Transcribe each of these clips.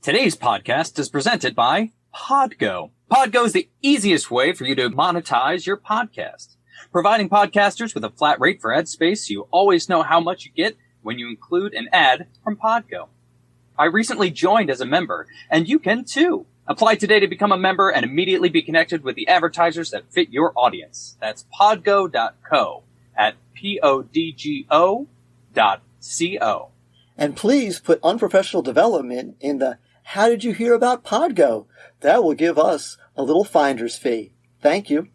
Today's podcast is presented by Podgo. Podgo is the easiest way for you to monetize your podcast, providing podcasters with a flat rate for ad space so you always know how much you get when you include an ad from Podgo. I recently joined as a member, and you can too. Apply today to become a member and immediately be connected with the advertisers that fit your audience. That's podgo.co at podgo.co. And please put unprofessional development in the "How did you hear about Podgo?" That will give us a little finder's fee. Thank you.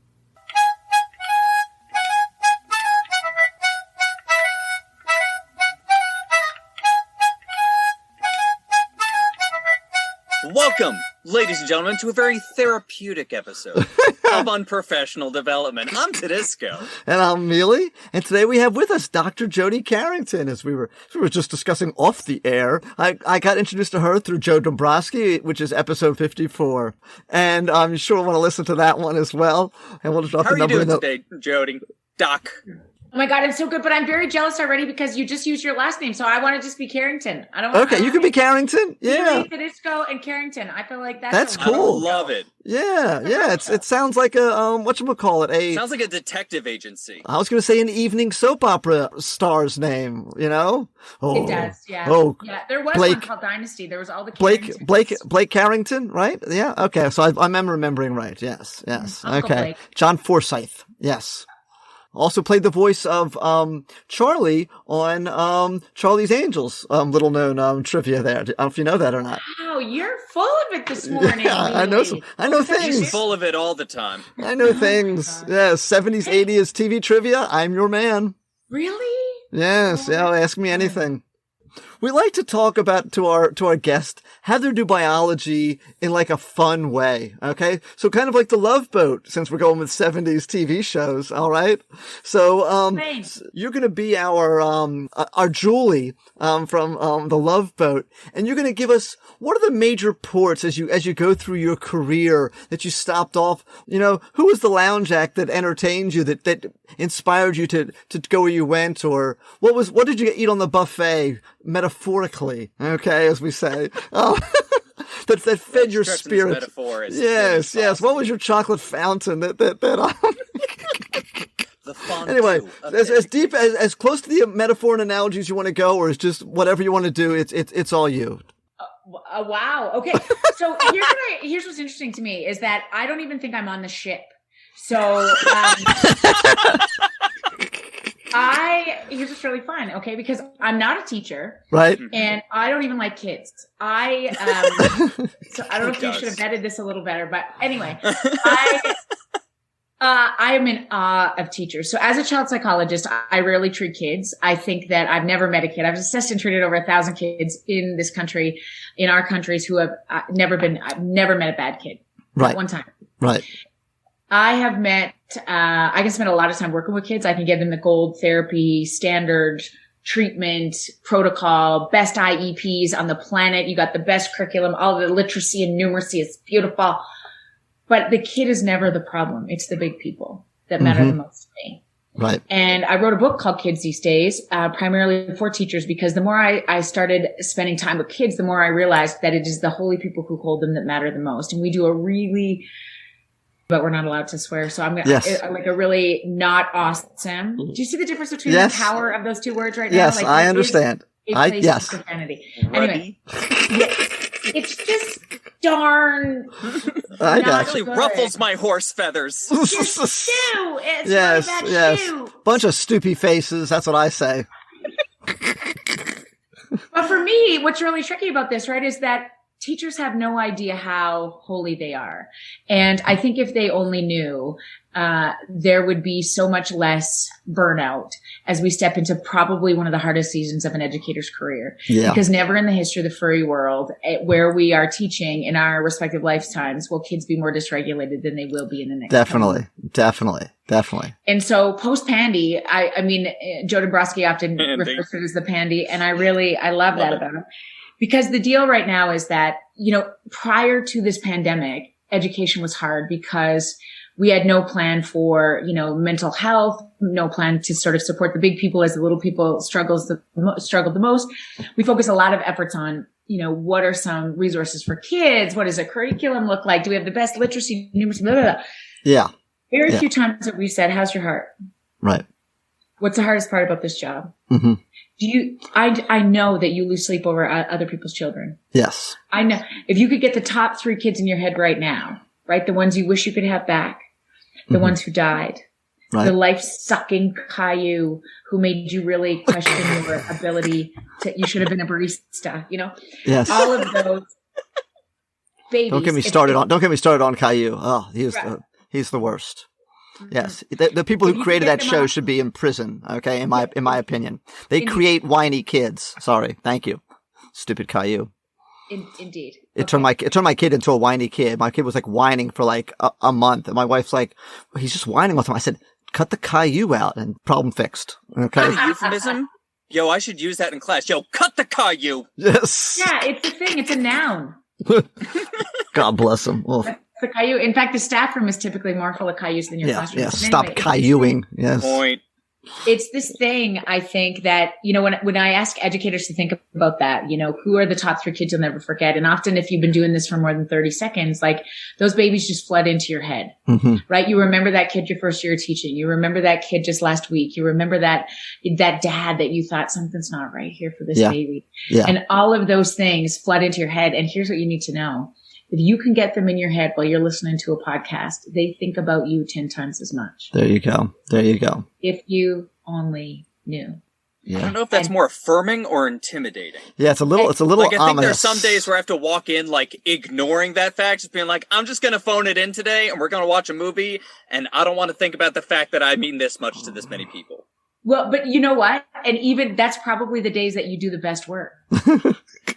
Welcome, ladies and gentlemen, to a very therapeutic episode of Unprofessional Development. I'm Tudisco. And I'm Mealey. And today we have with us Dr. Jody Carrington. As we were just discussing off the air, I got introduced to her through Joe Dombrowski, which is episode 54. And I'm sure we'll want to listen to that one as well. And we'll drop How the number are you doing today, Jody? Doc. Oh my God, I'm so good, but I'm very jealous already because you just used your last name, so I want to just be Carrington. I don't. Okay, you can be Carrington. Yeah, Tudisco and Carrington. I feel like that's cool. I love it. Yeah. It sounds like a whatchamacallit, sounds like a detective agency. I was going to say an evening soap opera star's name. You know, it does. Yeah. Oh, yeah. There was one called Dynasty. There was all the Blake Carrington, right? Yeah. Okay, so I'm remembering right. Yes. Uncle Okay, Blake. John Forsythe. Yes. Also played the voice of Charlie on Charlie's Angels, little known trivia there. I don't know if you know that or not. Wow, you're full of it this morning. Yeah, I know things. He's full of it all the time. I know things. Yeah, 70s, 80s TV trivia. I'm your man. Really? Yes. Yeah, ask me anything. We like to talk about to our guest how they do biology in like a fun way. Okay. So kind of like the Love Boat, since we're going with 70s TV shows. All right. So, you're going to be our Julie, from, the Love Boat. And you're going to give us what are the major ports as you go through your career that you stopped off? You know, who was the lounge act that entertained you, that inspired you to go where you went? Or what did you eat on the buffet? Metaphorically, okay, as we say, that fed your spirit. Yes. What was your chocolate fountain that The fun. Anyway, as deep as close to the metaphor and analogies you want to go, or is just whatever you want to do. It's all you. Wow. Okay. So here's what's interesting to me is that I don't even think I'm on the ship. So. Here's what's really fun, okay? Because I'm not a teacher, right? And I don't even like kids. So I don't know if you should have vetted this a little better, but anyway, I am in awe of teachers. So as a child psychologist, I rarely treat kids. I think that I've never met a kid. I've assessed and treated over 1,000 kids in this country, in our countries, who have I've never met a bad kid. Right. Not one time. Right. I have met, I can spend a lot of time working with kids. I can give them the gold therapy, standard treatment, protocol, best IEPs on the planet. You got the best curriculum, all the literacy and numeracy. It's beautiful. But the kid is never the problem. It's the big people that matter the most to me. Right. And I wrote a book called Kids These Days, primarily for teachers, because the more I started spending time with kids, the more I realized that it is the holy people who hold them that matter the most. And we do but we're not allowed to swear. So I'm like a really not awesome. Do you see the difference between the power of those two words right now? Yes, like, I understand. Yes. Profanity. Anyway, it's just darn. I got really ruffles my horse feathers. Shoe. It's yes. Shoe. Bunch of stoopy faces. That's what I say. But for me, what's really tricky about this, right, is that teachers have no idea how holy they are. And I think if they only knew, there would be so much less burnout as we step into probably one of the hardest seasons of an educator's career. Yeah. Because never in the history of the furry world, where we are teaching in our respective lifetimes, will kids be more dysregulated than they will be in the next. Definitely. And so post-pandy, I mean, Joe Dombrowski often refers to it as the pandy, and I love that about him. Because the deal right now is that, prior to this pandemic, education was hard because We had no plan for, mental health, no plan to sort of support the big people as the little people struggled the most. We focus a lot of efforts on, what are some resources for kids? What does a curriculum look like? Do we have the best literacy, numeracy, blah, blah, blah. Yeah. Very few times have we said, how's your heart? Right. What's the hardest part about this job? Mm-hmm. I know that you lose sleep over other people's children. Yes. I know. If you could get the top 3 kids in your head right now, right? The ones you wish you could have back, the ones who died, the life-sucking Caillou who made you really question your ability you should have been a barista, Yes. All of those babies. Don't get me started on Caillou. Oh, he's the worst. Yes. The people who created that show should be in prison. Okay. In my opinion, they create whiny kids. Sorry. Thank you. Stupid Caillou. Indeed. It turned my kid into a whiny kid. My kid was like whining for like a month, and my wife's like, he's just whining all the time. I said, cut the Caillou out, and problem fixed. Okay. Is that a euphemism? Yo, I should use that in class. Yo, cut the Caillou. Yes. Yeah, it's a thing. It's a noun. God bless him. The Caillou. In fact, the staff room is typically more full of Cailloux than your classroom. Yeah. Stop Caillouing. Yes. Point. It's this thing, I think, that, when I ask educators to think about that, who are the top 3 kids you'll never forget? And often if you've been doing this for more than 30 seconds, like those babies just flood into your head, right? You remember that kid your first year of teaching. You remember that kid just last week. You remember that dad that you thought something's not right here for this baby. Yeah. And all of those things flood into your head. And here's what you need to know. If you can get them in your head while you're listening to a podcast, they think about you 10 times as much. There you go. If you only knew. Yeah. I don't know if that's more affirming or intimidating. Yeah, it's a little like, I think ominous. there's some days where I have to walk in, like, ignoring that fact, just being like, I'm just going to phone it in today, and we're going to watch a movie, and I don't want to think about the fact that I mean this much to this many people. Well, but you know what? And even that's probably the days that you do the best work.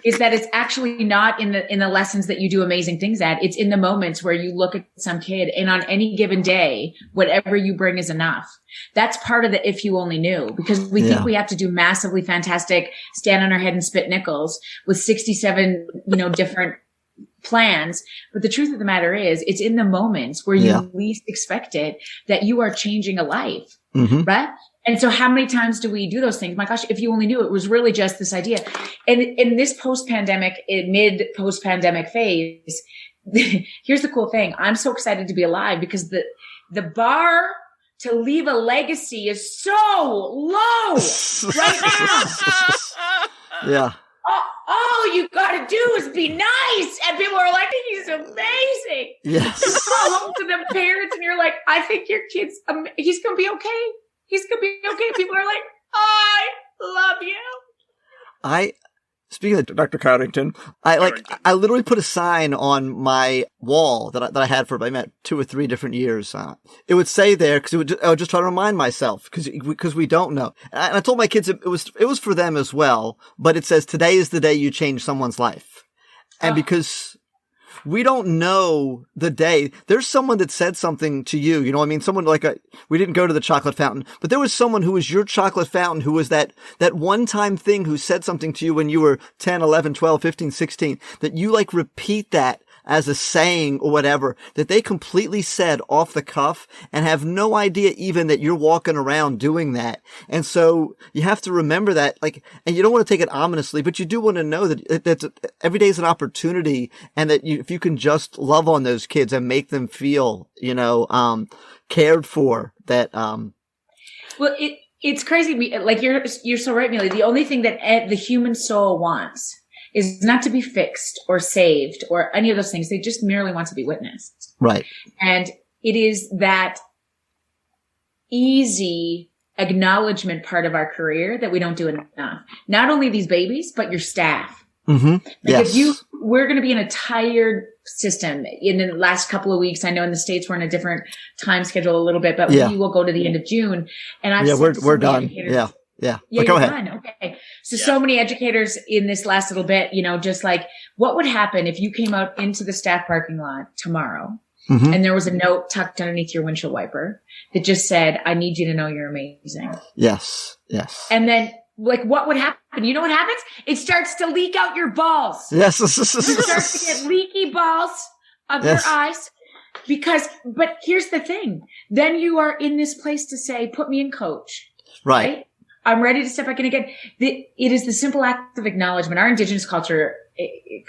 Is that it's actually not in the lessons that you do amazing things at. It's in the moments where you look at some kid, and on any given day, whatever you bring is enough. That's part of the if you only knew, because we think we have to do massively fantastic, stand on our head and spit nickels with 67, different plans. But the truth of the matter is, it's in the moments where you least expect it that you are changing a life, right? And so how many times do we do those things? My gosh, if you only knew, it was really just this idea. And in this mid-post-pandemic phase, here's the cool thing. I'm so excited to be alive because the bar to leave a legacy is so low right now. Yeah. All you gotta do is be nice. And people are like, he's amazing. Yes. You go home to the parents and you're like, I think your kid's, he's gonna be okay. He's going to be okay. People are like, I love you. Speaking of Dr. Carrington, I literally put a sign on my wall that I had for about 2 or 3 different years. It would say there, cause I would just try to remind myself, cause we don't know. And I told my kids it was for them as well, but it says today is the day you change someone's life. And because we don't know the day. There's someone that said something to you, someone we didn't go to the chocolate fountain, but there was someone who was your chocolate fountain who was that one-time thing who said something to you when you were 10, 11, 12, 15, 16, that you repeat that as a saying or whatever, that they completely said off the cuff and have no idea even that you're walking around doing that. And so you have to remember that, and you don't want to take it ominously, but you do want to know that every day is an opportunity, and that if you can just love on those kids and make them feel, cared for, that, well, it's crazy. You're so right, Mealey. The only thing that the human soul wants is not to be fixed or saved or any of those things. They just merely want to be witnessed. Right. And it is that easy acknowledgement part of our career that we don't do enough. Not only these babies, but your staff. Mm-hmm. Yes. We're going to be in a tired system in the last couple of weeks. I know in the States we're in a different time schedule a little bit, but we will go to the end of June. And we're done. Yeah. But go ahead. Done. Okay. So many educators in this last little bit, just what would happen if you came out into the staff parking lot tomorrow and there was a note tucked underneath your windshield wiper that just said, I need you to know you're amazing. Yes. And then what would happen? You know what happens? It starts to leak out your balls. Yes. You start to get leaky balls of your eyes. but here's the thing. Then you are in this place to say, put me in coach. Right? I'm ready to step back in again. It is the simple act of acknowledgement. Our indigenous culture,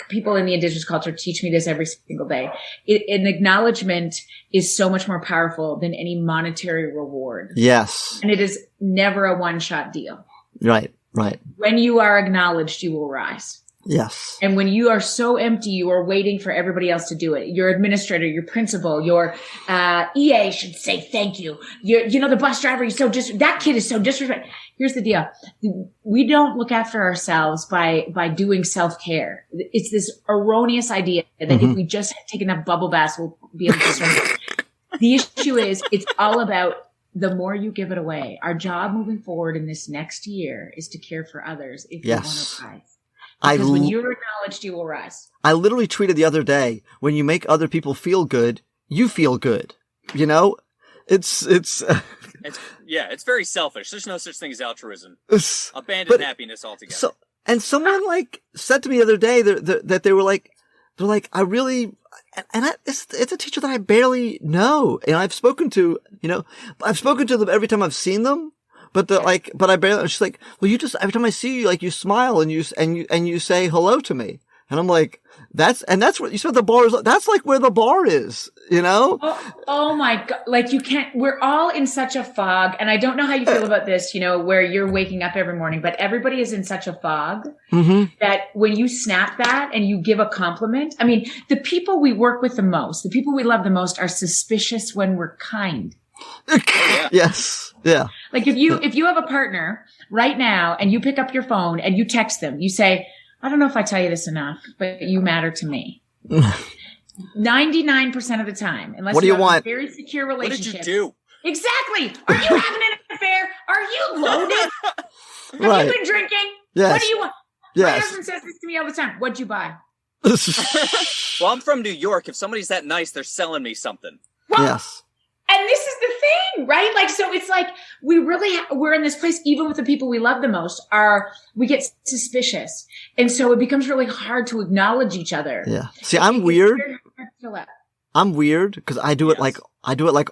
people in the indigenous culture teach me this every single day. An acknowledgement is so much more powerful than any monetary reward. Yes. And it is never a one-shot deal. Right. Right. When you are acknowledged, you will rise. Yes. And when you are so empty, you are waiting for everybody else to do it. Your administrator, your principal, your EA should say thank you. The bus driver, that kid is so disrespectful. Here's the deal. We don't look after ourselves by doing self-care. It's this erroneous idea that if we just take enough bubble baths, we'll be able to survive. The issue is it's all about the more you give it away. Our job moving forward in this next year is to care for others if you want to rise. Because when you're acknowledged, you will rise. I literally tweeted the other day, when you make other people feel good, you feel good. You know? It's very selfish. There's no such thing as altruism. Abandon happiness altogether. And someone said to me the other day that they were like, I really, it's a teacher that I barely know. And I've spoken to them every time I've seen them. But I barely, she's like, well, every time I see you, you smile and you say hello to me. And I'm like, that's what you said the bar is, that's where the bar is, Oh my God. You can't, we're all in such a fog. And I don't know how you feel about this, where you're waking up every morning, but everybody is in such a fog that when you snap that and you give a compliment, I mean, the people we work with the most, the people we love the most are suspicious when we're kind. Yes. Yeah. If you have a partner right now and you pick up your phone and you text them, you say, I don't know if I tell you this enough, but you matter to me. 99% of the time, unless you have a very secure relationship. What did you do? Exactly. Are you having an affair? Are you loaded? Have you been drinking? Yes. What do you want? Yes. My husband says this to me all the time. What'd you buy? Well, I'm from New York. If somebody's that nice, they're selling me something. Well, yes. And this is the thing, right? So it's we're in this place, even with the people we love the most, we get suspicious. And so it becomes really hard to acknowledge each other. Yeah. See, I'm weird. I'm weird because I do it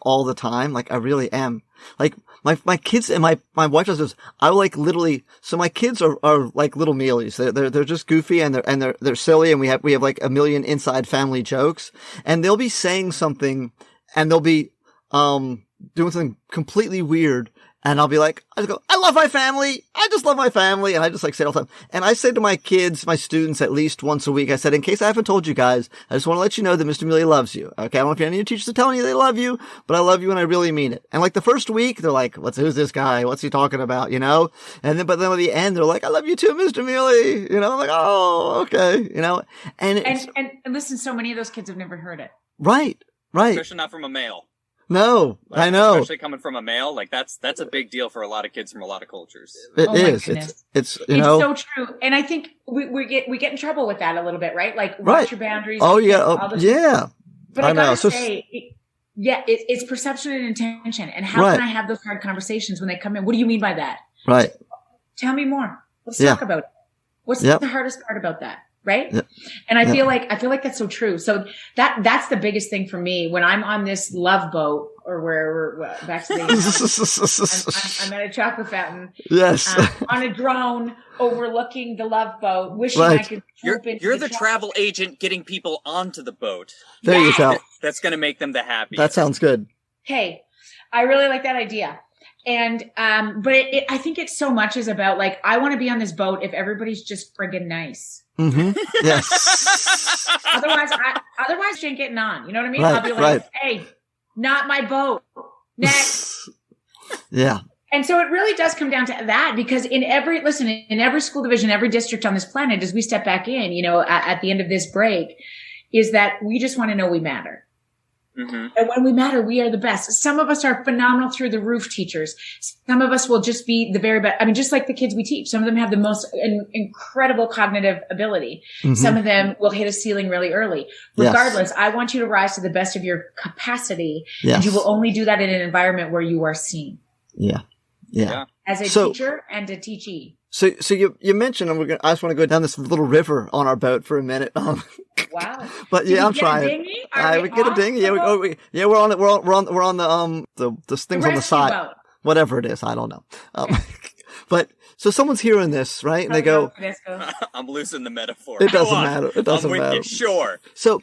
all the time. I really am. My kids and my wife does this. I literally, so my kids are like little mealies. They're just goofy and they're silly. And we have a million inside family jokes, and they'll be saying something and they'll be doing something completely weird, and I'll be like, I love my family. I just love my family. And I just say it all the time. And I say to my kids, my students, at least once a week, I said, in case I haven't told you guys, I just want to let you know that Mr. Mealey loves you. Okay. I don't know if any of your teachers are telling you they love you, but I love you and I really mean it. And the first week, they're like, who's this guy? What's he talking about? But then at the end, they're like, I love you too, Mr. Mealey. I'm like, oh, okay. And listen, so many of those kids have never heard it. Right. Especially not from a male. No, I know. Especially coming from a male, that's a big deal for a lot of kids from a lot of cultures. It is. It's so true. And I think we get in trouble with that a little bit, right? Watch your boundaries. Oh yeah. Yeah. But I gotta say, it's perception and intention. And how can I have those hard conversations when they come in? What do you mean by that? Right. Tell me more. Let's talk about it. What's the hardest part about that? Right. Yep. And I feel like that's so true. So that's the biggest thing for me when I'm on this love boat or where we're back to the, I'm at a chocolate fountain. Yes. On a drone overlooking the love boat, wishing I could. You're the travel agent getting people onto the boat. There you go. That's going to make them the happiest. That sounds good. Hey, I really like that idea. And, but I think it's so much is about I want to be on this boat if everybody's just friggin' nice. Mm-hmm. Yes. otherwise, she ain't getting on. You know what I mean? I'll be like, hey, not my boat. Next. Yeah. And so it really does come down to that because in every school division, every district on this planet, as we step back in, at the end of this break, is that we just want to know we matter. Mm-hmm. And when we matter, we are the best. Some of us are phenomenal through the roof teachers. Some of us will just be the very best. I mean, just like the kids we teach, some of them have the most incredible cognitive ability. Mm-hmm. Some of them will hit a ceiling really early. Regardless, I want you to rise to the best of your capacity. Yes. And you will only do that in an environment where you are seen. Yeah. Yeah. As a teacher and a teachee. So you mentioned, and I just want to go down this little river on our boat for a minute. Wow. But yeah, I'm trying. We get a dinghy. Yeah, we're on it. We're on the things on the side. Boat. Whatever it is, I don't know. But so someone's hearing this, right? And they go, I'm losing the metaphor. It doesn't matter. It doesn't matter. You, sure. So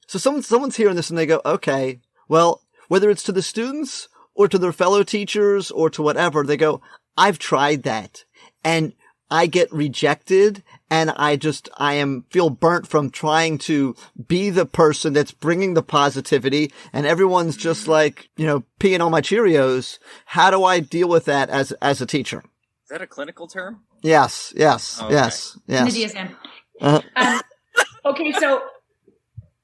someone's hearing this and they go, okay, well, whether it's to the students or to their fellow teachers or to whatever, they go, I've tried that and I get rejected and I feel burnt from trying to be the person that's bringing the positivity and everyone's just like, peeing on my Cheerios. How do I deal with that as a teacher? Is that a clinical term? Yes. Okay. Yes. In the DSM. Okay. So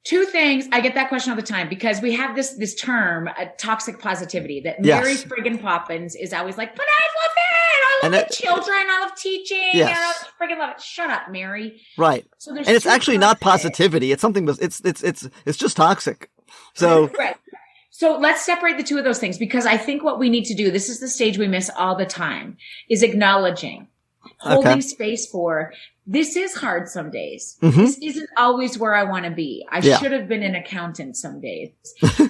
2 things. I get that question all the time because we have this term, toxic positivity, that Mary friggin' Poppins is always like, but I love it. I love children. I love teaching. Yes. And I friggin' love it. Shut up, Mary. Right. So and it's actually not positivity. It's something, it's just toxic. So. Right. So let's separate the 2 of those things because I think what we need to do, this is the stage we miss all the time, is acknowledging, holding space for, this is hard some days. Mm-hmm. This isn't always where I want to be. I should have been an accountant some days.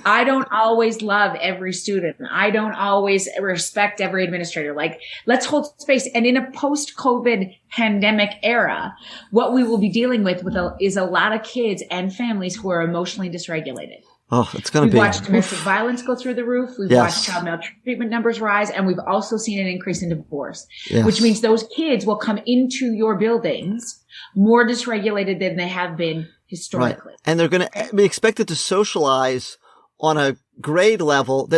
I don't always love every student. I don't always respect every administrator. Like, let's hold space. And in a post-COVID pandemic era, what we will be dealing with is a lot of kids and families who are emotionally dysregulated. Oh, it's going to be. We've watched domestic violence go through the roof. We've watched child maltreatment numbers rise, and we've also seen an increase in divorce, which means those kids will come into your buildings more dysregulated than they have been historically. Right. And they're going to be expected to socialize on a grade level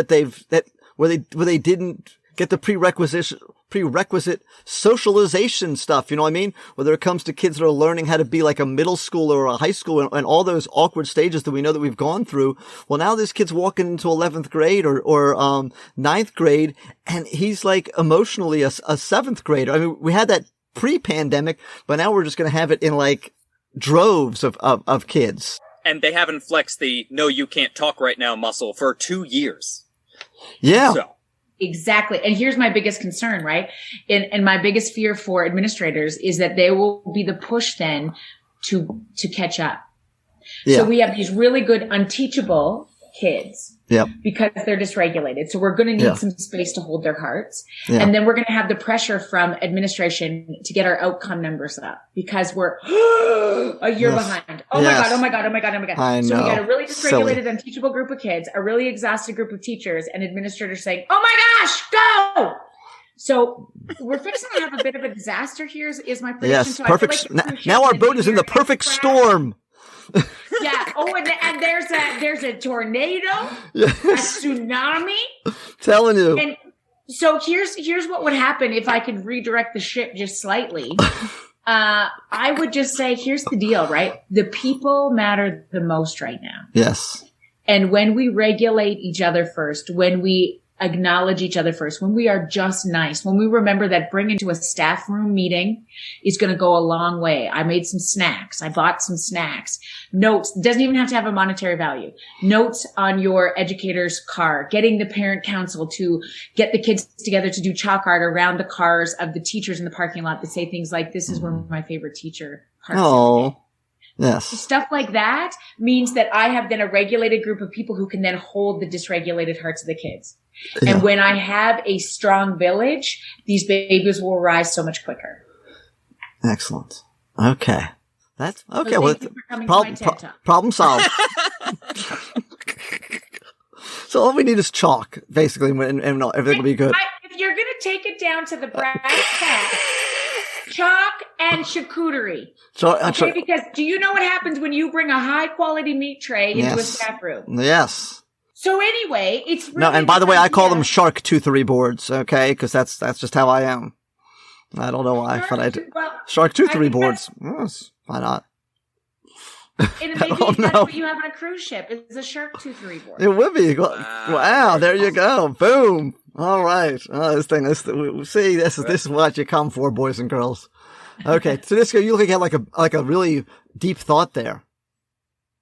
where they didn't get the prerequisite socialization stuff. You know what I mean? Whether it comes to kids that are learning how to be like a middle schooler or a high school and all those awkward stages that we know that we've gone through. Well, now this kid's walking into 11th grade or 9th grade and he's like emotionally a 7th grader. I mean, we had that pre-pandemic, but now we're just going to have it in like droves of kids. And they haven't flexed the no, you can't talk right now muscle for 2 years. Yeah. So. Exactly. And here's my biggest concern, right? And my biggest fear for administrators is that they will be the push then to catch up. Yeah. So we have these really good unteachable kids because they're dysregulated. So we're going to need some space to hold their hearts. Yeah. And then we're going to have the pressure from administration to get our outcome numbers up because we're a year behind. Oh my God. Oh my God. Oh my God. Oh my God. I know. So we got a really dysregulated, unteachable group of kids, a really exhausted group of teachers and administrators saying, oh my gosh, go. So we're fixing to have a bit of a disaster here is my prediction. Yes. So perfect. Now our boat is in the perfect storm. Yeah. Oh, and there's a tornado, a tsunami. Telling you. And so here's what would happen if I could redirect the ship just slightly. I would just say, here's the deal, right? The people matter the most right now. Yes. And when we regulate each other first, when we acknowledge each other first, when we are just nice, when we remember that bringing to a staff room meeting is going to go a long way. I made some snacks. I bought some snacks. Notes, doesn't even have to have a monetary value. Notes on your educator's car, getting the parent council to get the kids together to do chalk art around the cars of the teachers in the parking lot that say things like, this is where my favorite teacher parks. Oh. Yes. Stuff like that means that I have then a regulated group of people who can then hold the dysregulated hearts of the kids. Yeah. And when I have a strong village, these babies will rise so much quicker. Excellent. Okay. That's okay. Well, problem solved. So all we need is chalk, basically, and everything will be good. If you're going to take it down to the brass tacks, chalk and charcuterie. Okay, because do you know what happens when you bring a high quality meat tray into a staff room? Yes. So anyway, it's really no. And by the way, I call them charcuterie boards. Okay, because that's just how I am. I don't know why, but I do. Charcuterie boards. Yes, why not? And maybe that's what you have on a cruise ship. It's a charcuterie board. It would be. Wow, there you go. Boom. All right. Oh, this is what you come for, boys and girls. Okay, Tudisco, you look like you had like a really deep thought there.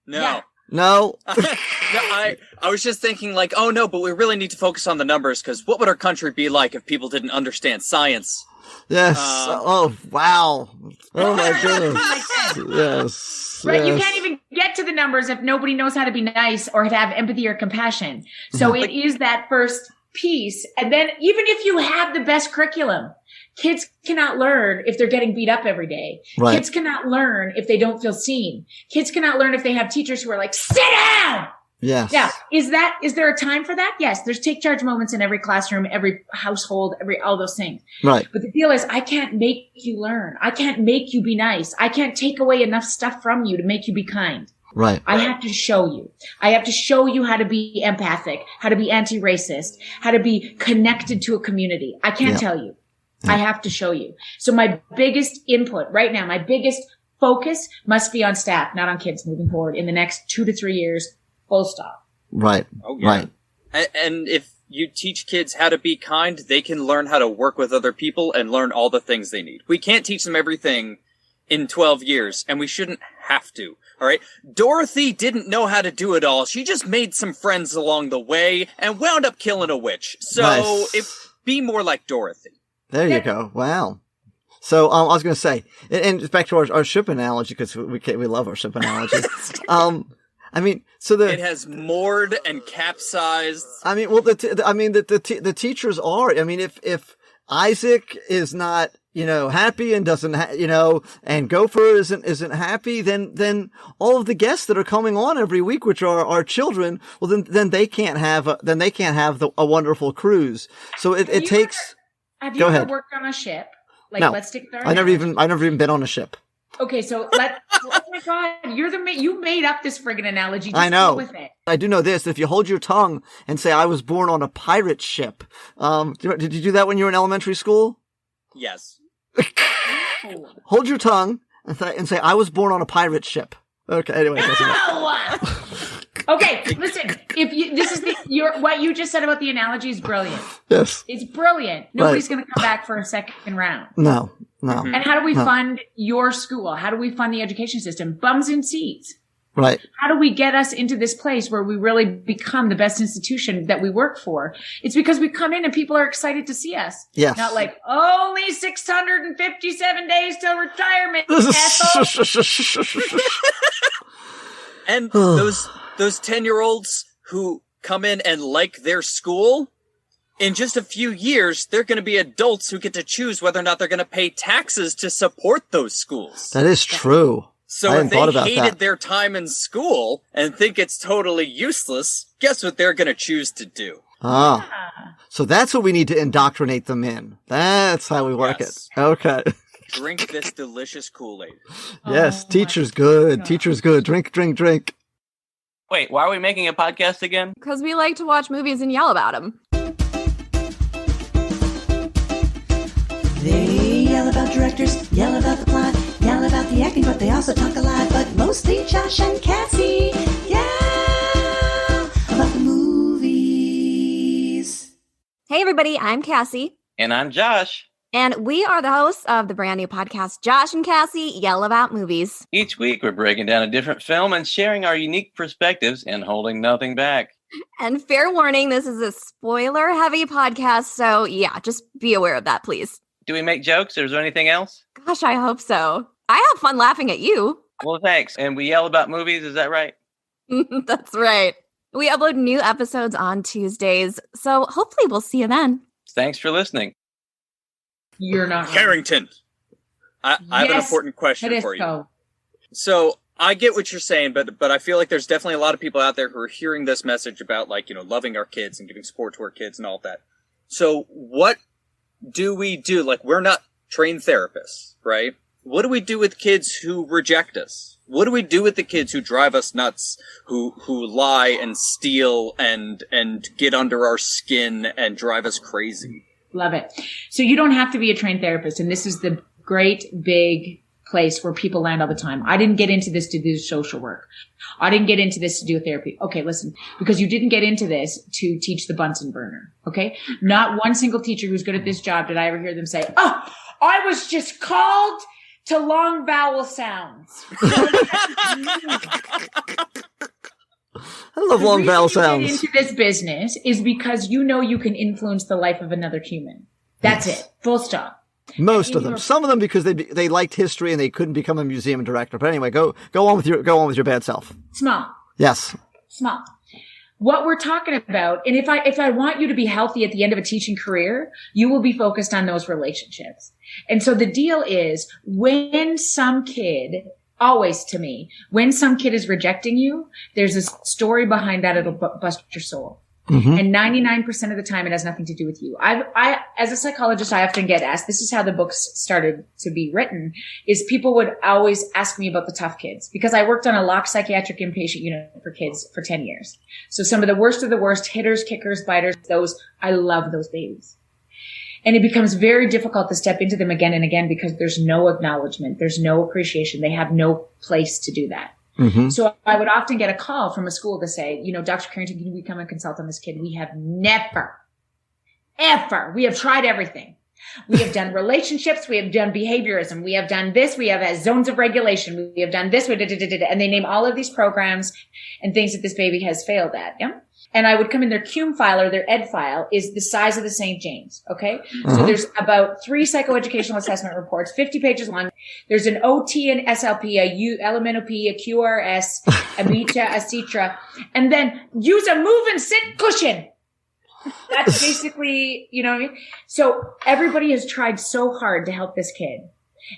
No. No. No, I was just thinking like, oh no, but we really need to focus on the numbers because what would our country be like if people didn't understand science? Yes. Oh, wow. Oh my goodness. Yes. Right. Yes. You can't even get to the numbers if nobody knows how to be nice or to have empathy or compassion. So it is that first piece. And then even if you have the best curriculum, kids cannot learn if they're getting beat up every day. Right. Kids cannot learn if they don't feel seen. Kids cannot learn if they have teachers who are like, sit down. Yes. Now, is there a time for that? Yes. There's take charge moments in every classroom, every household, all those things. Right. But the deal is I can't make you learn. I can't make you be nice. I can't take away enough stuff from you to make you be kind. Right. I have to show you. I have to show you how to be empathic, how to be anti-racist, how to be connected to a community. I can't tell you. I have to show you. So my biggest input right now, my biggest focus must be on staff, not on kids moving forward in the next 2 to 3 years, full stop. Right. Oh, yeah. Right. And if you teach kids how to be kind, they can learn how to work with other people and learn all the things they need. We can't teach them everything in 12 years, and we shouldn't have to. All right. Dorothy didn't know how to do it all. She just made some friends along the way and wound up killing a witch. So Nice. be more like Dorothy. There you go. Wow. So I was going to say, and back to our ship analogy, because we love our ship analogy. I mean, so it has moored and capsized. I mean, well, the teachers are. I mean, if Isaac is not, happy and doesn't, and Gopher isn't happy, then all of the guests that are coming on every week, which are our children, well, then they can't have a wonderful cruise. So it takes. Have you ever worked on a ship? Like, no, let's stick there. I never even been on a ship. Okay, so oh my God, you made up this friggin' analogy. Just I know. go with it. I do know this. If you hold your tongue and say, I was born on a pirate ship. Did you do that when you were in elementary school? Yes. Hold your tongue and say, I was born on a pirate ship. Okay, anyway. Okay, listen. What you just said about the analogy is brilliant. Yes, it's brilliant. Nobody's going to come back for a second round. No. And how do we fund your school? How do we fund the education system? Bums in seats. Right. How do we get us into this place where we really become the best institution that we work for? It's because we come in and people are excited to see us. Yes. Not like, only 657 days till retirement. And those 10-year-olds who come in and like their school, in just a few years, they're going to be adults who get to choose whether or not they're going to pay taxes to support those schools. That is true. So if they hated their time in school and think it's totally useless, guess what they're going to choose to do? So that's what we need to indoctrinate them in. That's how we work it. Okay. Drink this delicious Kool-Aid. Yes, teacher's good. Teacher's good. Drink. Wait, why are we making a podcast again? Because we like to watch movies and yell about them. They yell about directors, yell about the plot, yell about the acting, but they also talk a lot. But mostly Josh and Cassie yell about the movies. Hey everybody, I'm Cassie. And I'm Josh. And we are the hosts of the brand new podcast, Josh and Cassie Yell About Movies. Each week we're breaking down a different film and sharing our unique perspectives and holding nothing back. And fair warning, this is a spoiler-heavy podcast, so yeah, just be aware of that, please. Do we make jokes or is there anything else? Gosh, I hope so. I have fun laughing at you. Well, thanks. And we yell about movies, is that right? That's right. We upload new episodes on Tuesdays, so hopefully we'll see you then. Thanks for listening. You're not Carrington. I have an important question for you. So I get what you're saying, but I feel like there's definitely a lot of people out there who are hearing this message about loving our kids and giving support to our kids and all of that. So what do we do? Like, we're not trained therapists, right? What do we do with kids who reject us? What do we do with the kids who drive us nuts, who lie and steal and get under our skin and drive us crazy? Love it. So you don't have to be a trained therapist. And this is the great big place where people land all the time. I didn't get into this to do social work. I didn't get into this to do therapy. Okay, listen, because you didn't get into this to teach the Bunsen burner. Okay. Not one single teacher who's good at this job did I ever hear them say, oh, I was just called to long vowel sounds. love long vowel sounds. Get into this business is because you know you can influence the life of another human. That's it. Full stop. Most of them. Some of them because they liked history and they couldn't become a museum director. But anyway, go on with your bad self. Small. Yes. Small. What we're talking about, and if I want you to be healthy at the end of a teaching career, you will be focused on those relationships. And so the deal is when some kid, always to me, when some kid is rejecting you, there's a story behind that. It'll bust your soul. Mm-hmm. And 99% of the time, it has nothing to do with you. I, as a psychologist, I often get asked, this is how the books started to be written, is people would always ask me about the tough kids because I worked on a locked psychiatric inpatient unit for kids for 10 years. So some of the worst, hitters, kickers, biters, I love those babies. And it becomes very difficult to step into them again and again because there's no acknowledgement. There's no appreciation. They have no place to do that. Mm-hmm. So I would often get a call from a school to say, Dr. Carrington, can you come and consult on this kid? We have never, ever, we have tried everything. We have done relationships. We have done behaviorism. We have done this. We have zones of regulation. We have done this. And they name all of these programs and things that this baby has failed at. Yeah. And I would come in, their CUME file or their ed file is the size of the St. James. Okay. Uh-huh. So there's about 3 psychoeducational assessment reports, 50 pages long. There's an OT and SLP, a LMNOP, a QRS, a MITA, a CITRA, and then use a move and sit cushion. That's basically, what I mean? So everybody has tried so hard to help this kid.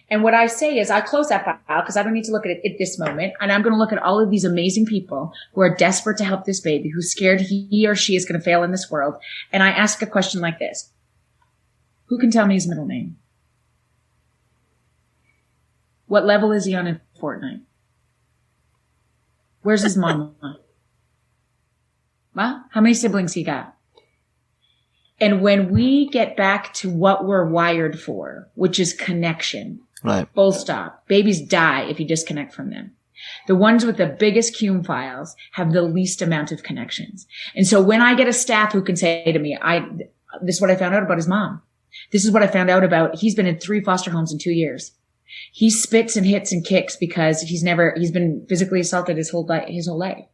And what I say is I close that file because I don't need to look at it at this moment. And I'm going to look at all of these amazing people who are desperate to help this baby, who's scared he or she is going to fail in this world. And I ask a question like this. Who can tell me his middle name? What level is he on in Fortnite? Where's his mama? Well, how many siblings he got? And when we get back to what we're wired for, which is connection, right? Full stop. Babies die if you disconnect from them. The ones with the biggest CUME files have the least amount of connections. And so when I get a staff who can say to me, this is what I found out about his mom. This is what I found out about, he's been in 3 foster homes in 2 years. He spits and hits and kicks because he's been physically assaulted his whole life.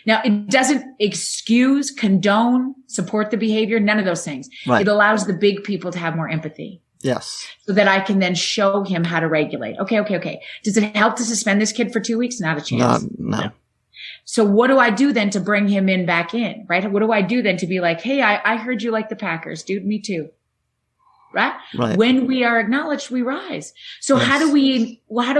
Now, it doesn't excuse, condone, support the behavior, none of those things. Right. It allows the big people to have more empathy. Yes. So that I can then show him how to regulate. Okay. Does it help to suspend this kid for 2 weeks? Not a chance. No. So what do I do then to bring him back in, right? What do I do then to be like, hey, I heard you like the Packers, dude. Me too. Right? When we are acknowledged, we rise. So yes. How do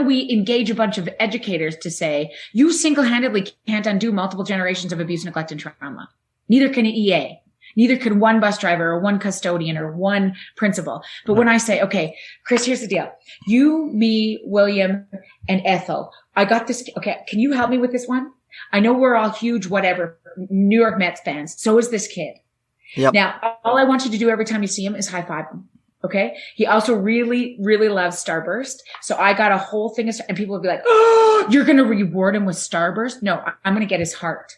we engage a bunch of educators to say, you single-handedly can't undo multiple generations of abuse, neglect, and trauma. Neither can an EA. Neither can one bus driver or one custodian or one principal. But when I say, okay, Chris, here's the deal. You, me, William, and Ethel, I got this. Okay. Can you help me with this one? I know we're all huge, whatever, New York Mets fans. So is this kid. Yep. Now, all I want you to do every time you see him is high five him. Okay. He also really, really loves Starburst. So I got a whole thing and people will be like, oh, you're going to reward him with Starburst? No, I'm going to get his heart.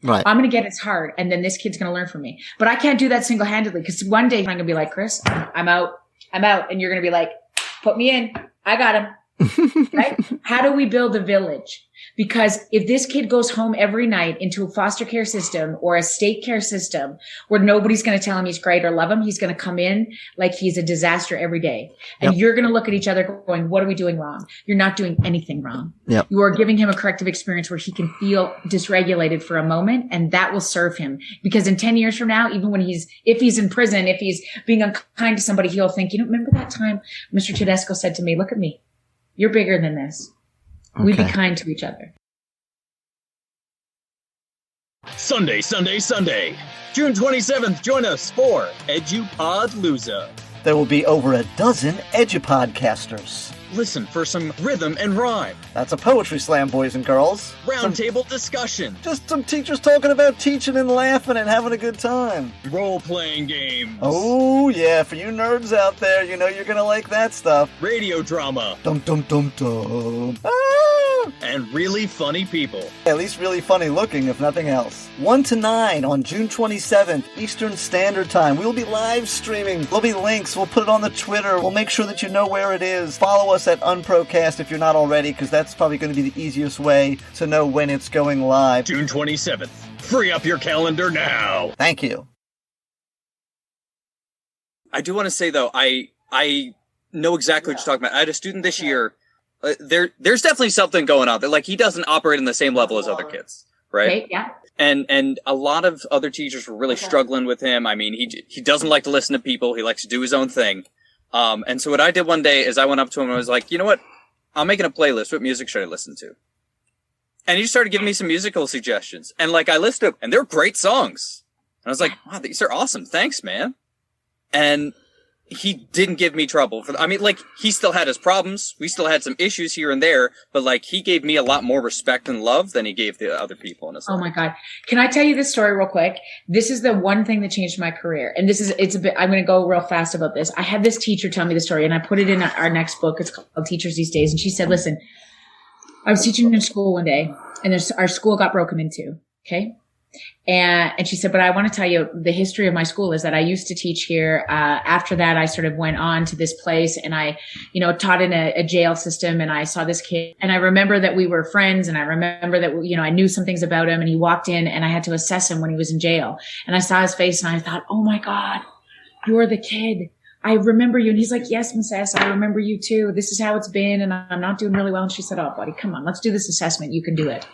Right. I'm going to get his heart. And then this kid's going to learn from me. But I can't do that single-handedly because one day I'm going to be like, Chris, I'm out. And you're going to be like, put me in. I got him. Right? How do we build a village? Because if this kid goes home every night into a foster care system or a state care system where nobody's going to tell him he's great or love him, he's going to come in like he's a disaster every day. And you're going to look at each other going, what are we doing wrong? You're not doing anything wrong. Yep. You are giving him a corrective experience where he can feel dysregulated for a moment, and that will serve him. Because in 10 years from now, even if he's in prison, if he's being unkind to somebody, he'll think, remember that time Mr. Tudisco said to me, look at me. You're bigger than this. Okay. We be kind to each other. Sunday. June 27th, join us for Edupod Loser. There will be over a dozen Edupodcasters. Listen for some rhythm and rhyme. That's a poetry slam, boys and girls. Roundtable discussion. Just some teachers talking about teaching and laughing and having a good time. Role-playing games. Oh, yeah, for you nerds out there, you're going to like that stuff. Radio drama. Dum dum dum dum. Ah! And really funny people. At least really funny looking, if nothing else. 1 to 9 on June 27th, Eastern Standard Time. We'll be live streaming. There'll be links. We'll put it on the Twitter. We'll make sure that you know where it is. Follow us at Unprocast if you're not already, because that's probably going to be the easiest way to know when it's going live. June 27th, Free up your calendar now. Thank you. I do want to say, though, I know exactly what you're talking about. I had a student this year. There's definitely something going on. Like, he doesn't operate on the same level as other kids, right? Okay, yeah. And a lot of other teachers were really struggling with him. I mean, he doesn't like to listen to people. He likes to do his own thing. And so what I did one day is I went up to him and I was like, you know what? I'm making a playlist. What music should I listen to? And he just started giving me some musical suggestions. And like, I listened to them, and they're great songs. And I was like, wow, these are awesome. Thanks, man. And he didn't give me trouble for, I mean, like, he still had his problems. We still had some issues here and there, but like, he gave me a lot more respect and love than he gave the other people in his life. Oh my God. Can I tell you this story real quick? This is the one thing that changed my career. And it's a bit, I'm going to go real fast about this. I had this teacher tell me the story, and I put it in our next book. It's called Teachers These Days. And she said, listen, I was teaching in school one day, and our school got broken into. Okay. And she said, but I want to tell you the history of my school is that I used to teach here. After that, I sort of went on to this place, and I, taught in a jail system, and I saw this kid, and I remember that we were friends, and I remember that, I knew some things about him, and he walked in, and I had to assess him when he was in jail, and I saw his face, and I thought, oh my God, you're the kid. I remember you. And he's like, yes, Miss S, I remember you too. This is how it's been, and I'm not doing really well. And she said, oh, buddy, come on, let's do this assessment. You can do it.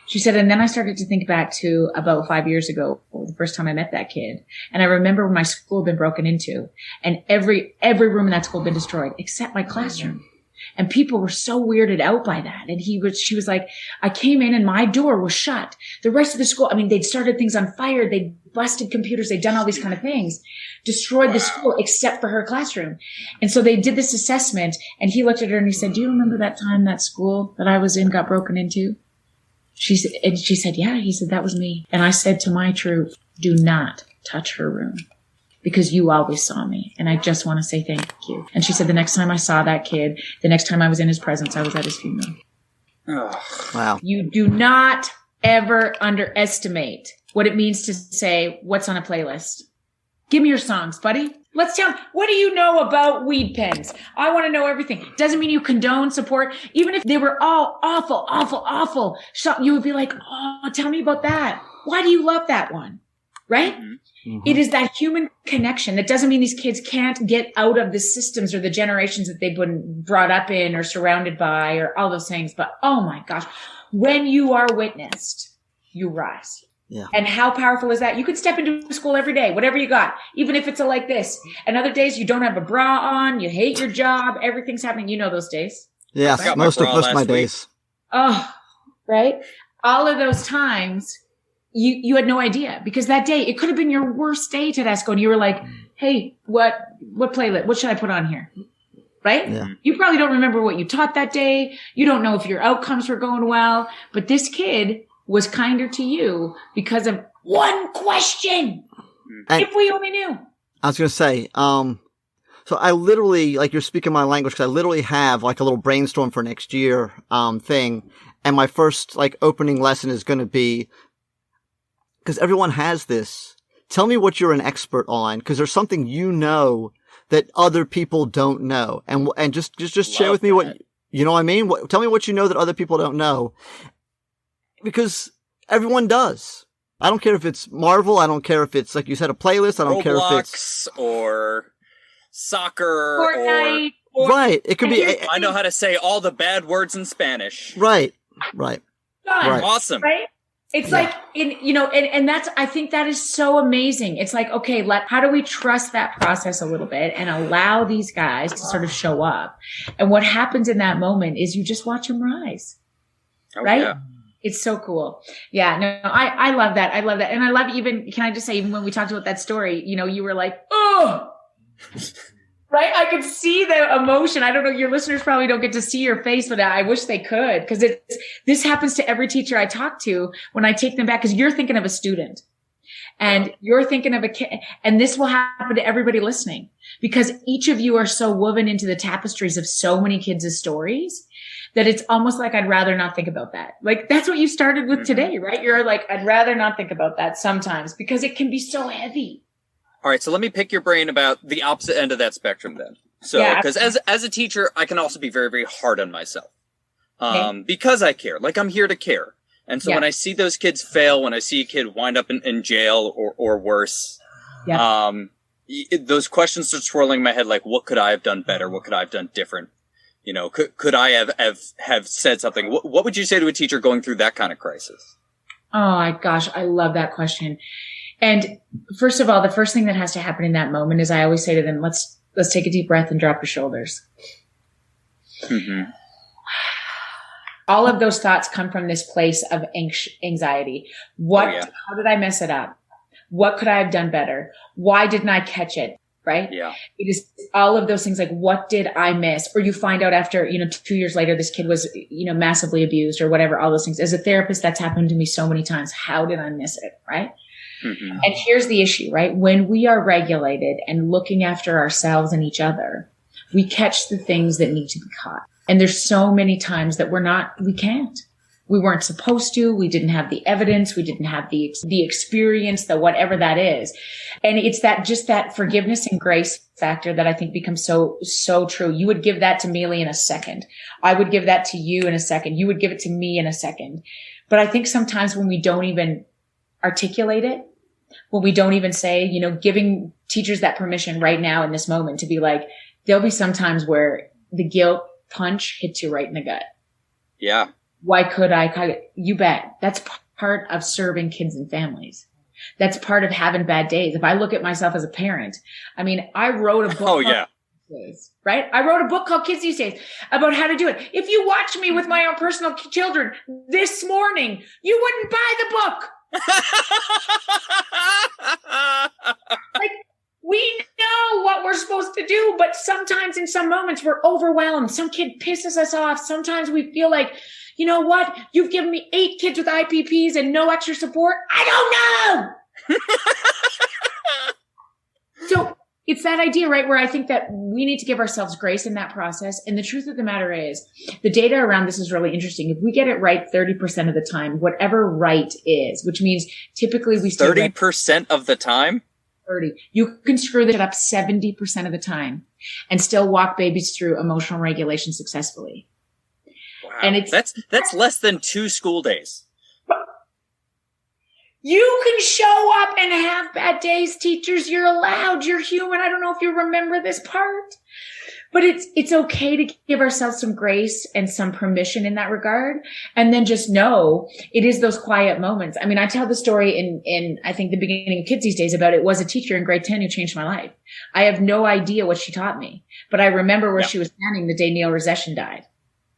She said, and then I started to think back to about 5 years ago, the first time I met that kid. And I remember when my school had been broken into, and every room in that school had been destroyed except my classroom. And people were so weirded out by that. And she was like, I came in and my door was shut. The rest of the school, I mean, they'd started things on fire. They'd busted computers. They'd done all these kind of things, destroyed the school except for her classroom. And so they did this assessment, and he looked at her and he said, do you remember that time that school that I was in got broken into? She said, yeah. He said, that was me. And I said to my troop, do not touch her room, because you always saw me. And I just want to say thank you. And she said, the next time I saw that kid, the next time I was in his presence, I was at his funeral. Oh. Wow. You do not ever underestimate what it means to say, what's on a playlist? Give me your songs, buddy. Let's tell me, what do you know about weed pens? I want to know everything. Doesn't mean you condone support. Even if they were all awful, awful, awful, you would be like, oh, tell me about that. Why do you love that one? Right? Mm-hmm. It is that human connection. That doesn't mean these kids can't get out of the systems or the generations that they've been brought up in or surrounded by or all those things. But oh my gosh, when you are witnessed, you rise. Yeah. And how powerful is that? You could step into school every day, whatever you got, even if it's like this. And other days you don't have a bra on, you hate your job, everything's happening. You know those days. Yes, right? most of my days. Oh, right. All of those times you had no idea, because that day, it could have been your worst day, Tudisco, and you were like, hey, what playlist? What should I put on here? Right? Yeah. You probably don't remember what you taught that day. You don't know if your outcomes were going well, but this kid was kinder to you because of one question. And if we only knew. I was going to say, so I literally, like, you're speaking my language, because I literally have like a little brainstorm for next year, thing. And my first like opening lesson is going to be, because everyone has this, tell me what you're an expert on, because there's something that other people don't know. And just share with me what, you know what I mean? Tell me what you know that other people don't know. Because everyone does. I don't care if it's Marvel. I don't care if it's, like you said, a playlist. I don't care if it's or soccer Fortnite or right. It could be. I know how to say all the bad words in Spanish. Right. Done, Awesome. Right? It's like, and that's, I think that is so amazing. It's like, okay, how do we trust that process a little bit and allow these guys to sort of show up? And what happens in that moment is you just watch them rise. Right? Yeah. It's so cool. Yeah, no, I love that. I love that. And I love can I just say, even when we talked about that story, you were like, oh, right? I could see the emotion. I don't know. Your listeners probably don't get to see your face, but I wish they could, because this happens to every teacher I talk to when I take them back, because you're thinking of a student and you're thinking of a kid, and this will happen to everybody listening, because each of you are so woven into the tapestries of so many kids' stories that it's almost like I'd rather not think about that. Like, that's what you started with today, right? You're like, I'd rather not think about that sometimes, because it can be so heavy. All right, so let me pick your brain about the opposite end of that spectrum then. So, because as a teacher, I can also be very, very hard on myself. Because I care. Like, I'm here to care. And so when I see those kids fail, when I see a kid wind up in jail or worse, those questions start swirling in my head, like, what could I have done better? What could I have done different? You know, could I have said something? What would you say to a teacher going through that kind of crisis? Oh my gosh, I love that question. And first of all, the first thing that has to happen in that moment is I always say to them, let's take a deep breath and drop your shoulders. Mm-hmm. All of those thoughts come from this place of anxiety. How did I mess it up? What could I have done better? Why didn't I catch it? Right? Yeah. It is all of those things, like, what did I miss? Or you find out after, 2 years later, this kid was, massively abused or whatever, all those things. As a therapist, that's happened to me so many times. How did I miss it? Right? Mm-hmm. And here's the issue, right? When we are regulated and looking after ourselves and each other, we catch the things that need to be caught. And there's so many times that we can't. We weren't supposed to. We didn't have the evidence. We didn't have the experience, the whatever that is. And it's that forgiveness and grace factor that I think becomes so true. You would give that to Mealey in a second. I would give that to you in a second. You would give it to me in a second. But I think sometimes when we don't even articulate it, when we don't even say, giving teachers that permission right now in this moment to be like, there'll be some times where the guilt punch hits you right in the gut. Yeah. Why could I? You bet. That's part of serving kids and families. That's part of having bad days. If I look at myself as a parent, I mean, I wrote a book. Oh, yeah. Days, right? I wrote a book called Kids These Days about how to do it. If you watch me with my own personal children this morning, you wouldn't buy the book. Like, we know what we're supposed to do, but sometimes in some moments we're overwhelmed. Some kid pisses us off. Sometimes we feel like, you know what? You've given me 8 kids with IPPs and no extra support. I don't know. So it's that idea, right, where I think that we need to give ourselves grace in that process. And the truth of the matter is, the data around this is really interesting. If we get it right 30% of the time, whatever right is, which means typically we 30% of the time? 30. You can screw that up 70% of the time and still walk babies through emotional regulation successfully. Wow. And that's less than 2 school days. You can show up and have bad days, teachers. You're allowed. You're human. I don't know if you remember this part, but it's okay to give ourselves some grace and some permission in that regard. And then just know it is those quiet moments. I mean, I tell the story in I think the beginning of Kids These Days about it was a teacher in grade 10 who changed my life. I have no idea what she taught me, but I remember where she was standing the day Neil Rezeshin died.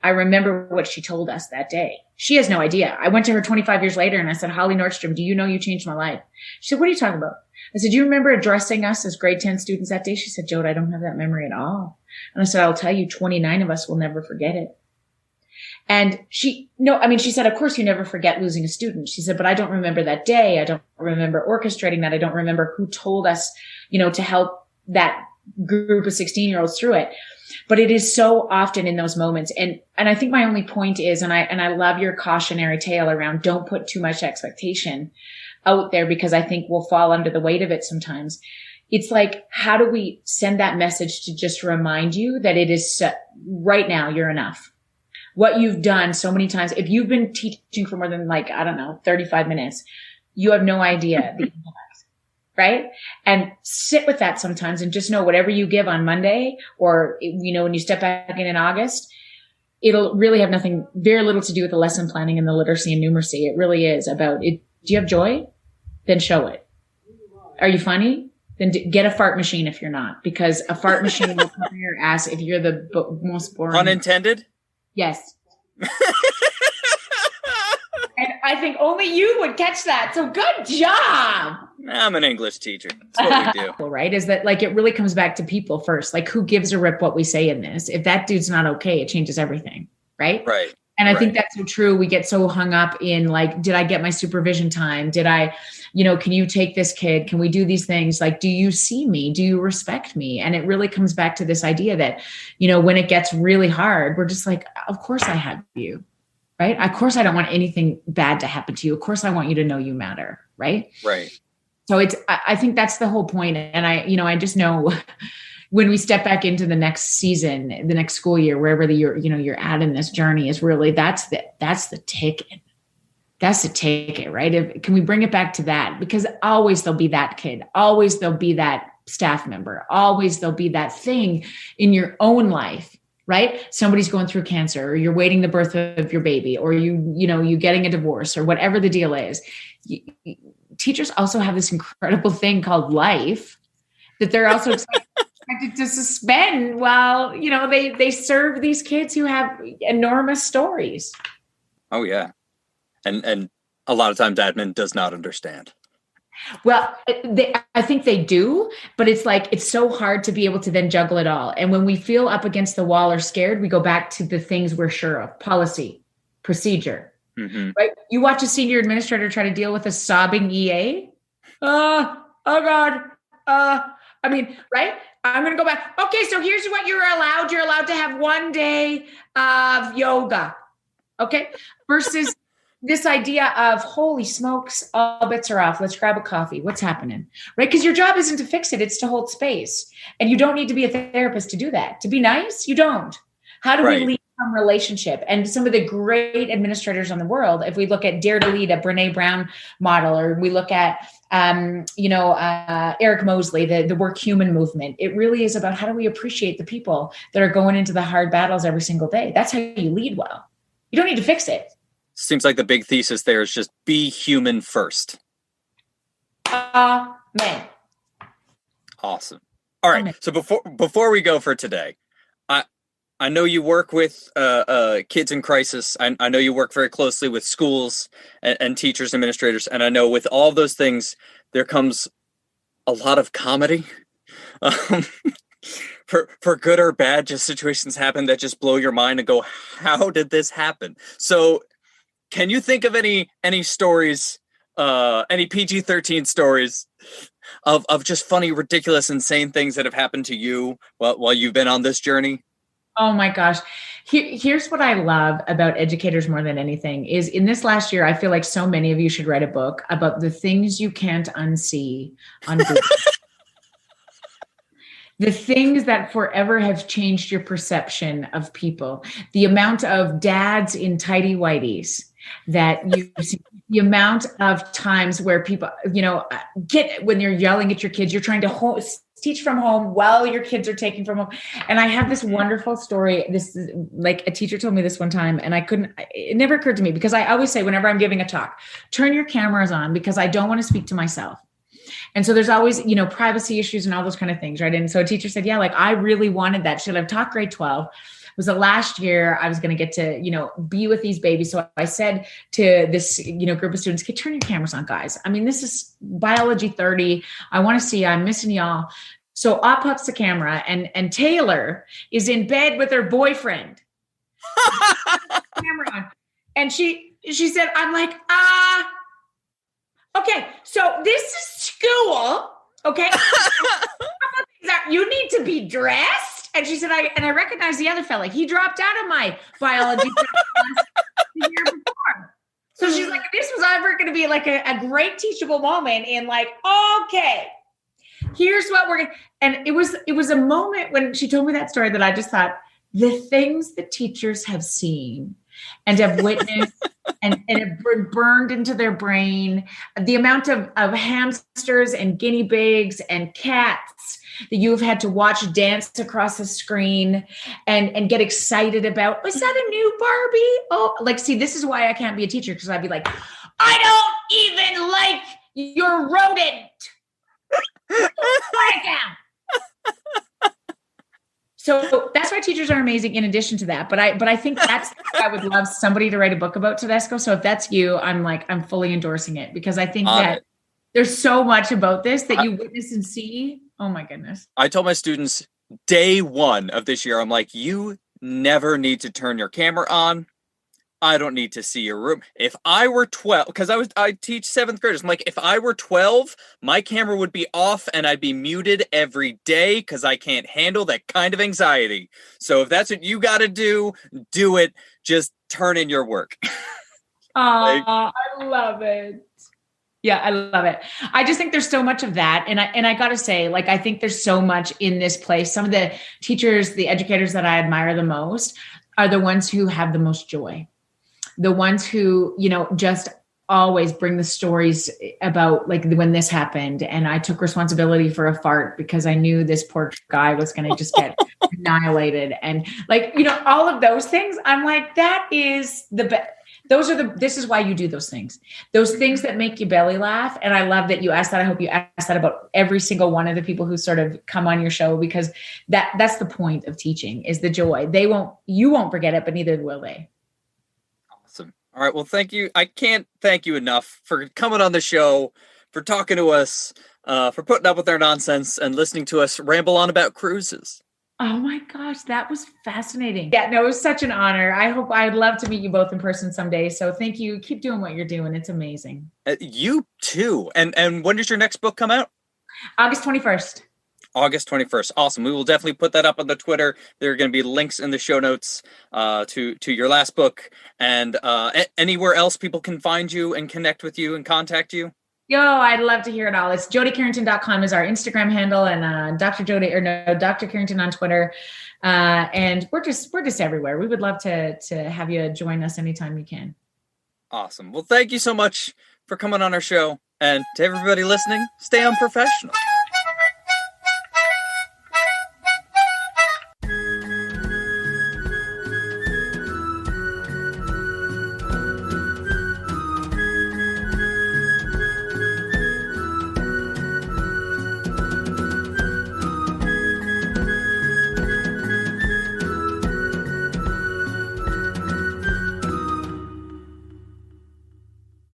I remember what she told us that day. She has no idea. I went to her 25 years later and I said, Holly Nordstrom, do you know you changed my life? She said, what are you talking about? I said, do you remember addressing us as grade 10 students that day? She said, Jode, I don't have that memory at all. And I said, I'll tell you, 29 of us will never forget it. And she said, of course you never forget losing a student. She said, but I don't remember that day. I don't remember orchestrating that. I don't remember who told us, to help that group of 16-year-olds through it. But it is so often in those moments. And I think my only point is, and I love your cautionary tale around don't put too much expectation out there, because I think we'll fall under the weight of it sometimes. It's like, how do we send that message to just remind you that it is right now, you're enough. What you've done so many times, if you've been teaching for more than 35 minutes, you have no idea the impact. Right? And sit with that sometimes and just know whatever you give on Monday or, when you step back in August, it'll really have very little to do with the lesson planning and the literacy and numeracy. It really is about it. Do you have joy? Then show it. Are you funny? Then get a fart machine if you're not, because a fart machine will cover your ass if you're the most boring. Unintended? Yes. And I think only you would catch that. So good job. I'm an English teacher. That's what we do. Right? Is that it really comes back to people first. Like, who gives a rip what we say in this? If that dude's not okay, it changes everything. Right? Right. And I think that's so true. We get so hung up in did I get my supervision time? Did I, can you take this kid? Can we do these things? Do you see me? Do you respect me? And it really comes back to this idea that, when it gets really hard, we're just like, of course I have you. Right? Of course, I don't want anything bad to happen to you. Of course, I want you to know you matter. Right. Right. So I think that's the whole point. And I just know when we step back into the next season, the next school year, wherever you're at in this journey is really, that's the ticket. That's a ticket, right? Can we bring it back to that? Because always there'll be that kid. Always there'll be that staff member. Always there'll be that thing in your own life, right? Somebody's going through cancer, or you're waiting the birth of your baby, or you getting a divorce, or whatever the deal is. Teachers also have this incredible thing called life that they're also expected to suspend while, they serve these kids who have enormous stories. Oh yeah. And a lot of times admin does not understand. Well, I think they do, but it's so hard to be able to then juggle it all. And when we feel up against the wall or scared, we go back to the things we're sure of: policy, procedure, right? You watch a senior administrator try to deal with a sobbing EA. Oh God. Right? I'm going to go back. Okay. So here's what you're allowed. You're allowed to have 1 day of yoga. Okay. Versus this idea of, holy smokes, all bets are off. Let's grab a coffee. What's happening? Right? Because your job isn't to fix it. It's to hold space. And you don't need to be a therapist to do that. To be nice, you don't. How do we lead from relationship? And some of the great administrators in the world, if we look at Dare to Lead, a Brene Brown model, or we look at, Eric Mosley, the work human movement, it really is about how do we appreciate the people that are going into the hard battles every single day. That's how you lead well. You don't need to fix it. Seems like the big thesis there is just be human first. Amen. Awesome. All right. Amen. So before we go for today, I know you work with kids in crisis. I know you work very closely with schools and teachers, administrators, and I know with all those things there comes a lot of comedy. For good or bad, just situations happen that just blow your mind and go, how did this happen? So can you think of any stories, any PG-13 stories of just funny, ridiculous, insane things that have happened to you while you've been on this journey? Oh my gosh. Here's what I love about educators more than anything is in this last year, I feel like so many of you should write a book about the things you can't unsee on Google. The things that forever have changed your perception of people, the amount of dads in tighty whities that you see, the amount of times where people, when you're yelling at your kids, you're trying to teach from home while your kids are taking from home. And I have this wonderful story. This is like a teacher told me this one time and it never occurred to me because I always say, whenever I'm giving a talk, turn your cameras on because I don't want to speak to myself. And so there's always, privacy issues and all those kind of things, right? And so a teacher said, yeah, like I really wanted that. She said, I've taught grade 12. It was the last year I was going to get to, be with these babies. So I said to this, group of students, okay, turn your cameras on, guys. I mean, this is biology 30. I want to see, I'm missing y'all. So up pops the camera and Taylor is in bed with her boyfriend. Camera on. And she said, I'm like, okay, so this is school, okay? You need to be dressed. And she said, I recognize the other fella. He dropped out of my biology class the year before. So she's like, this was ever going to be like a great teachable moment in like, okay, here's what we're going to, and it was a moment when she told me that story that I just thought the things that teachers have seen and have witnessed and have burned into their brain, the amount of hamsters and guinea pigs and cats that you've had to watch dance across the screen and get excited about, was that a new Barbie? Oh, like, see, this is why I can't be a teacher because I'd be like, I don't even like your rodent. So that's why teachers are amazing in addition to that. But I think that's I would love somebody to write a book about Tudisco. So if that's you, I'm fully endorsing it because I think that there's so much about this that you witness and see. Oh my goodness. I told my students day one of this year, I'm like, you never need to turn your camera on. I don't need to see your room. If I were 12, because I teach 7th graders. I'm like, if I were 12, my camera would be off and I'd be muted every day because I can't handle that kind of anxiety. So if that's what you got to do it. Just turn in your work. I love it. Yeah, I love it. I just think there's so much of that. And I got to say, like, I think there's so much in this place. Some of the teachers, the educators that I admire the most are the ones who have the most joy. The ones who, just always bring the stories about like when this happened and I took responsibility for a fart because I knew this poor guy was going to just get annihilated. And like, you know, all of those things, I'm like, that is the best. This is why you do those things that make you belly laugh. And I love that you asked that. I hope you asked that about every single one of the people who sort of come on your show, because that's the point of teaching, is the joy. You won't forget it, but neither will they. Awesome. All right. Well, thank you. I can't thank you enough for coming on the show, for talking to us, for putting up with our nonsense and listening to us ramble on about cruises. Oh my gosh, that was fascinating. Yeah, no, it was such an honor. I'd love to meet you both in person someday. So thank you. Keep doing what you're doing. It's amazing. You too. And when does your next book come out? August 21st. August 21st. Awesome. We will definitely put that up on the Twitter. There are going to be links in the show notes to your last book, and anywhere else people can find you and connect with you and contact you. Yo, I'd love to hear it all. It's jodycarrington.com is our Instagram handle, and Dr. Carrington on Twitter. And we're just everywhere. We would love to have you join us anytime you can. Awesome. Well, thank you so much for coming on our show. And to everybody listening, stay unprofessional.